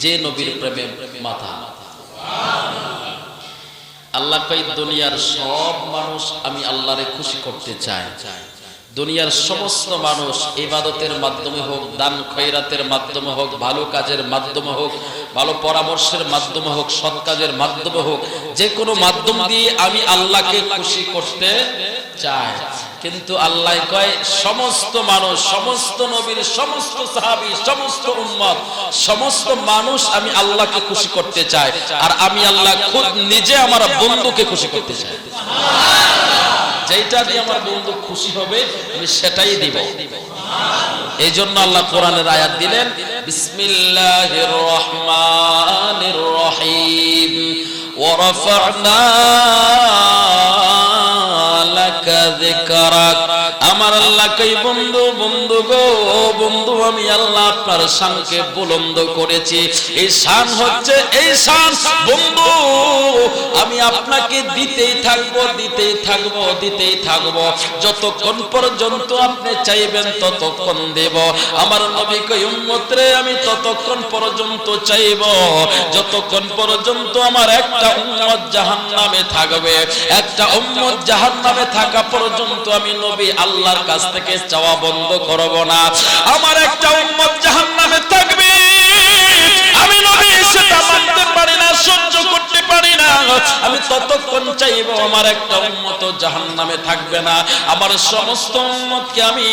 যে নবীর প্রেমে মাথা। আল্লাহ কই দুনিয়ার সব মানুষ আমি আল্লাহরে খুশি করতে চাই। দুনিয়ার সমস্ত মানুষ ইবাদতের মাধ্যমে হোক, দান খয়রাতের মাধ্যমে হোক, ভালো কাজের মাধ্যমে হোক, ভালো পরামর্শের মাধ্যমে হোক, সৎ কাজের মাধ্যমে হোক, যে কোনো মাধ্যম দিয়ে আমি আল্লাহকে খুশি করতে চাই। কিন্তু আল্লাহ কয় সমস্ত মানুষ, সমস্ত নবীর, সমস্ত সাহাবী, সমস্ত উম্মত, সমস্ত মানুষ আমি আল্লাহকে খুশি করতে চাই। আর আমি আল্লাহ খুদ নিজে আমার বন্ধুকে খুশি করতে চাই। যেটা দিয়ে আমার বন্ধু খুশি হবে আমি সেটাই দিব। এই জন্য আল্লাহ কোরআনের আয়াত দিলেন, বিসমিল্লাহির রহমানির রহিম, ওয়া রাফা'না লাকা যিকরাক। আমার আল্লাহ কই বন্ধু, বন্ধু গো বন্ধু, আমি আল্লাহ আপনার শানকে বুলন্দ করেছি। এই শান হচ্ছে, এই শান বন্ধু আমি আপনাকে দিতেই থাকবো, দিতেই থাকবো, দিতেই থাকবো, যতক্ষণ পর্যন্ত আপনি চাইবেন ততক্ষণ দেব। আমার নবী কই উম্মত রে, আমি ততক্ষণ পর্যন্ত চাইব যতক্ষণ পর্যন্ত আমার একটা উম্মত জাহান্নামে থাকবে। একটা উম্মত জাহান্নামে থাকা পর্যন্ত আমি নবী আল্লাহর কাছ থেকে চাওয়া বন্ধ করব না। আমার একটা উম্মত জাহান্নামে থাকবে, আমি নবী সেটা মানতে পারি না, সহ্য করতে পারি না। আমি ততক্ষণ চাইবো আমার একটা উম্মত জাহান্নামে থাকবে না। আমার সমস্ত উম্মতকে আমি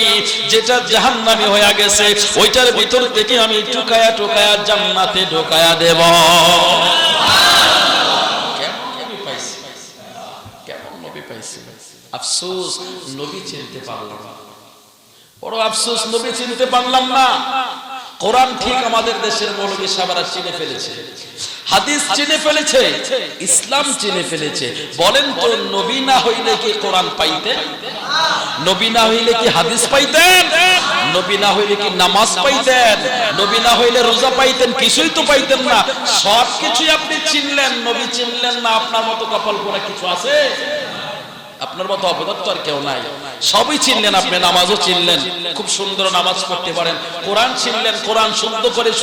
যেটা জাহান্নামী হয়ে গেছে ওইটার ভিতর থেকে আমি টুকায়া টুকায়া জান্নাতে ঢোকায়া দেব। কেমন নবী পাইছি, কেমন নবী পাইছি। আফসোস নবী চিনতে পারলাম না, বড় আফসোস নবী চিনতে পারলাম না। কোরআন ঠিক আমাদের দেশের মৌলবী সাহেবরা চিনে ফেলেছে, হাদিস চিনে ফেলেছে, ইসলাম চিনে ফেলেছে। বলেন তো নবী না হইলে কি কোরআন পাইতেন? নবী না হইলে কি হাদিস পাইতেন? নবী না হইলে কি নামাজ পাইতেন? নবী না হইলে রোজা পাইতেন? কিছুই তো পাইতেন না। সব কিছুই আপনি চিনলেন, নবী চিনলেন না। আপনার মতো কপাল পোড়া কিছু আছে? আপনার মতো অপদার্থ আর কেউ নাই। সবই চিনলেন আপনি, নামাজও চিনলেন, খুব সুন্দর নামাজ পড়তে পারেন। কোরআন চিনলেন, কোরআন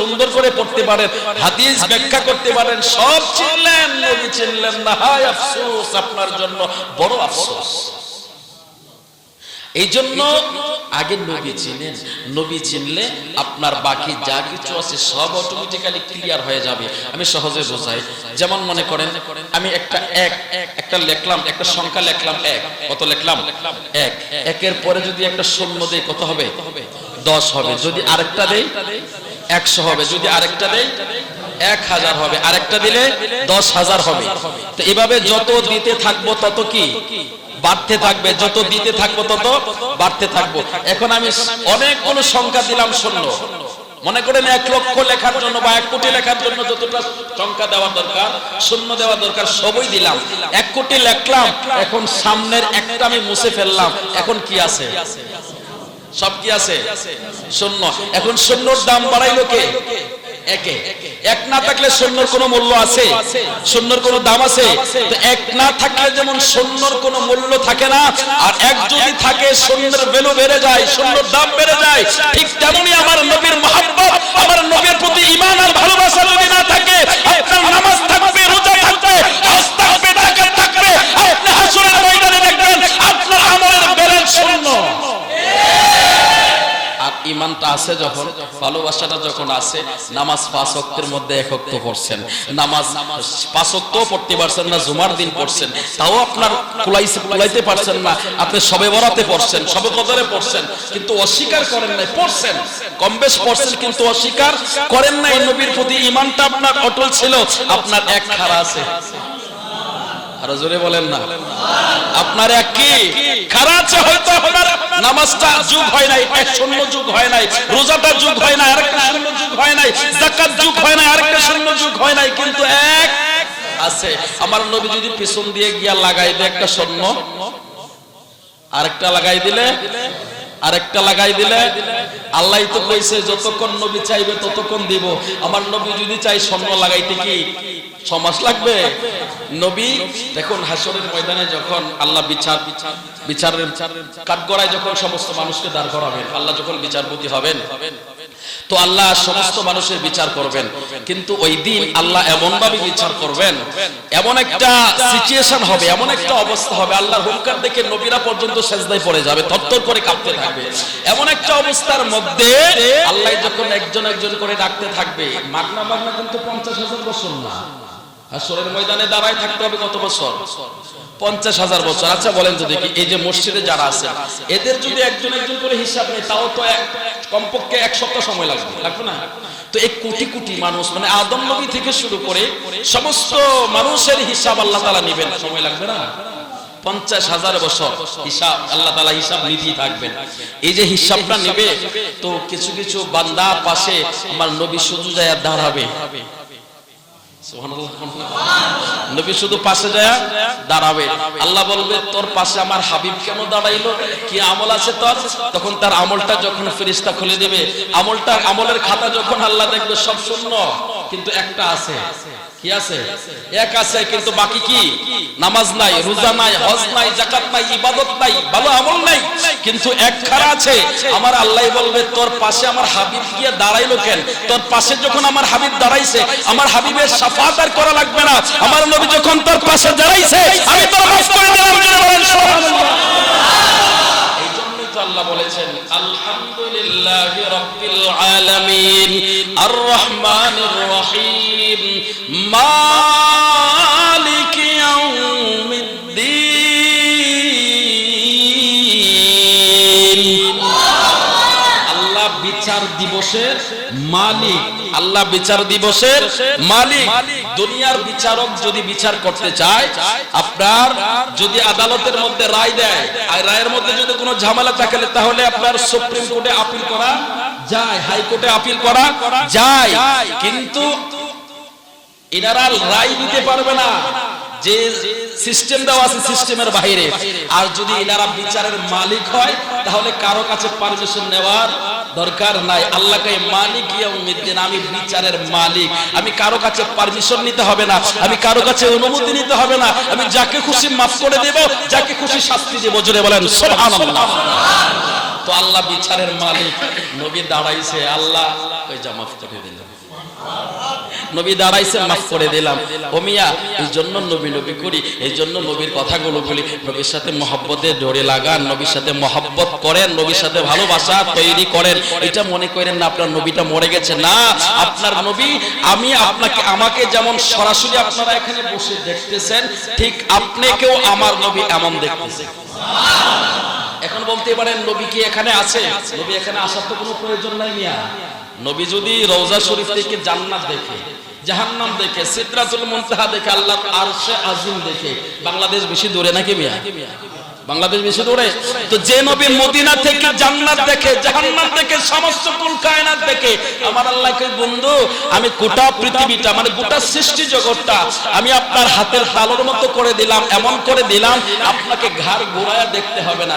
সুন্দর করে পড়তে পারেন, হাদিস ব্যাখ্যা করতে পারেন, সব চিনলেন, নবী চিনলেন না। হায় আফসোস আপনার জন্য, বড় আফসোস। এই জন্য আগে নবী চিনেন। নবী চিনলে আপনার বাকি যা কিছু আছে সব অটোমেটিক্যালি ক্লিয়ার হয়ে যাবে। আমি সহজে বোঝাই। যেমন মনে করেন আমি একটা লিখলাম, একটা সংখ্যা লিখলাম এক, কত লিখলাম? এক। একের পরে যদি একটা শূন্য দেই কত হবে? 10 হবে। যদি আরেকটা দেই 100 হবে। যদি আরেকটা দেই 1000 হবে। আরেকটা দিলে 10,000 হবে। তো এভাবে যত দিতে থাকবো তত কি বাড়তে থাকবে, যত দিতে থাকবো তত বাড়তে থাকবো। এখন আমি অনেকগুলো সংখ্যা দিলাম শূন্য। মনে করেন 1 লক্ষ লেখার জন্য বা 1 কোটি লেখার জন্য যতটা সংখ্যা দেওয়া দরকার, শূন্য দেওয়া দরকার, সবই দিলাম। 1 কোটি লিখলাম, এখন সামনের একটা আমি মুছে ফেললাম। এখন কি আছে? সব কি আছে? শূন্য। এখন শূন্যর দাম বাড়াইলো কে? একে। এক না থাকলে শূন্যর কোনো মূল্য আছে? শূন্যর কোনো দাম আছে? তো এক না থাকলে যেমন শূন্যর কোনো মূল্য থাকে না, আর এক যদি থাকে শূন্যের ভ্যালু বেড়ে যায়, শূন্যর দাম বেড়ে যায়। ঠিক তেমনি আমার নবীর মহব্বত, আমার নবীর প্রতি ঈমান আর ভালোবাসা যদি না থাকে, আপনার নামাজ থাকবে, রোজা থাকবে, হজ থাকবে, যাকাত থাকবে, আপনি হাসরের ময়দানে দেখবেন আপনার আমলের ব্যালেন্স শূন্য। আর ঈমানটা আছে যখন, ভালোবাসাটা যখন আছে, নামাজ 5 ওয়াক্তের মধ্যে 1 ওয়াক্ত পড়ছেন, নামাজ 5 ওয়াক্তও পড়তে পারছেন না, জুমার দিন পড়ছেন, তাও আপনার কুলাইতে পারছেন না। আপনি শবে বরাতে পড়ছেন, শবে কদরে পড়ছেন, কিন্তু অস্বীকার করেন নাই। পড়ছেন, কম বেশ পড়ছেন, কিন্তু অস্বীকার করেন নাই। নবীর প্রতি ঈমানটা আপনার অটল ছিল। আপনার এক খাড়া আছে, আরো জোরে বলেন না। আপনার এক কি খারাপ আছে, হয়তো আপনার নামাজটা যুগ হয় নাই, এক শূন্য যুগ হয় নাই, রোজাটা যুগ হয় নাই, আরেকটা শূন্য যুগ হয় নাই, যাকাত যুগ হয় নাই, আরেকটা শূন্য যুগ হয় নাই, কিন্তু এক আছে। আমার নবী যদি পিছন দিয়ে গিয়া লাগাই দেয় একটা শূন্য, আরেকটা লাগাই দিলে, আরেকটা লাগাই দিলে, আল্লাহই তো কইছে যতক্ষণ নবী চাইবে ততক্ষণ দিব। আমার নবী যদি চাই শূন্য লাগাইতে কি 6 মাস লাগবে? নবী দেখুন হাসরের ময়দানে যখন আল্লাহ বিচারের কাঠগড়ায় যখন সমস্ত মানুষকে দাঁড় করাবেন, আল্লাহ যখন বিচারপতি হবেন, তো আল্লাহ সমস্ত মানুষের বিচার করবেন, কিন্তু ওই দিন আল্লাহ এমন ভাবে বিচার করবেন, এমন একটা সিচুয়েশন হবে, এমন একটা অবস্থা হবে, আল্লাহর হুঙ্কার দেখে নবীরা পর্যন্ত সেজদায় পড়ে যাবে, থরথর করে কাঁপতে থাকবে। এমন একটা অবস্থার মধ্যে আল্লাহ যখন একজন একজন করে ডাকতে থাকবে, মাগনা মাগনা কিন্তু 50,000 বছর না, হাসরের ময়দানে দাঁড়ায় থাকতে হবে কত বছর? 50,000 বছর। আচ্ছা বলেন তো দেখি, এই যে মসজিদে যারা আছে এদের যদি একজন একজন করে হিসাব নেই, তাও তো কমপক্ষে 1 সপ্তাহ সময় লাগবে না? তো এই কোটি কোটি মানুষ, মানে আদম নবী থেকে শুরু করে সমস্ত মানুষের হিসাব আল্লাহ তাআলা নেবেন, সময় লাগবে না? 50,000 বছর হিসাব আল্লাহ তাআলা হিসাব নিতেই থাকবেন। এই যে হিসাবটা নেবে, তো কিছু কিছু বান্দা পাশে আমার নবী শুধু যায় দাঁড়াবে, নবী শুধু পাশে যায় দাঁড়াবে। আল্লাহ বলবে, তোর পাশে আমার হাবিব কেন দাঁড়াইলো, কি আমল আছে তোর? তখন তার আমলটা যখন ফেরেশতা খুলে দেবে, আমলের খাতা যখন আল্লাহ দেখবে সব শূন্য, কিন্তু একটা আছে। কি আছে? এক আছে, কিন্তু বাকি কি? নামাজ নাই, রোজা নাই, হজ নাই, যাকাত নাই, ইবাদত নাই, ভালো আমল নাই, কিন্তু এক খারা আছে। আমার আল্লাহ বলবে, তোর পাশে আমার হাবিব গিয়ে দাঁড়াইলো কেন? তোর পাশে যখন আমার হাবিব দাঁড়াইছে, আমার হাবিবের শাফাত আর করা লাগবে না, আমার নবী যখন তোর পাশে দাঁড়াইছে আমি তোর মাফ করে দিলাম। সুবহানাল্লাহ। আল্লাহ বলেছেন, আলহামদুলিল্লাহি রাব্বিল আলামিন আর রহমানির রহিম মালিকি ইয়াউমিদ্দিন। আল্লাহ বিচার দিবসের মালিক, আল্লাহ বিচার দিবসের মালিক। দুনিয়ার বিচারক যদি বিচার করতে চায়, আপনার যদি আদালতের মধ্যে রায় দেয়, আর রায়ের মধ্যে যদি কোনো ঝামেলা থাকে, তাহলে আপনার সুপ্রিম কোর্টে আপিল করা যায়, হাইকোর্টে আপিল করা যায়, কিন্তু এনারা রায় দিতে পারবে না, যে সিস্টেম দেওয়া আছে সিস্টেমের বাইরে। আর যদি এনারা বিচারের মালিক হয়, তাহলে কারো কাছে পারমিশন নেওয়ার দরকার নাই। আল্লাহকে মালিক ইয়াউমিদ্দিন, আমি বিচারের মালিক, আমি কারো কাছে পারমিশন নিতে হবে না, আমি কারো কাছে অনুমতি নিতে হবে না, আমি যাকে খুশি মাফ করে দেব, যাকে খুশি শাস্তি দেব। জোরে বলেন সুবহানাল্লাহ। তো আল্লাহ বিচারের মালিক, নবী দাঁড়াইছে, আল্লাহ ওই যা মাফ করে দিলেন, নবী দাঁড়াইছে মাফ করে দিলাম। ও মিয়া, এই জন্য নবী নবী করি, এই জন্য নবীর কথাগুলো বলি। নবীর সাথে মহব্বতে জোরে লাগান, নবীর সাথে মহব্বত করেন, নবীর সাথে ভালোবাসা তৈরি করেন। এটা মনে করেন না আপনার নবীটা মরে গেছে, না, আপনার নবী আমি আমাকে যেমন সরাসরি আপনারা এখানে বসে দেখতেছেন, ঠিক আপনাকেও আমার নবী এমন দেখতেছে। এখন বলতে পারেন, নবী কি এখানে আছে? নবী এখানে আসার তো কোনো প্রয়োজন নাই মিয়া। নবী যদি রওজা শরীফ থেকে জান্নাত দেখে, জাহান্নাম দেখে, সিদরাতুল মুনতাহা দেখে, আল্লাহর আরশে আজিম দেখে, বাংলাদেশ বেশি দূরে নাকি মিয়া? বাংলাদেশ বেশি দূরে? তো যে নবী মদিনা থেকে জান্নাত দেখে, জাহান্নাম দেখে, সমস্ত কুল কায়নাত দেখে, আমার আল্লাহকে বন্ধু আমি গোটা পৃথিবীটা, মানে গোটা সৃষ্টি জগৎটা আমি আপনার হাতের তালুর মতো করে দিলাম, এমন করে দিলাম আপনাকে ঘাড় ঘোরায়া দেখতে হবে না।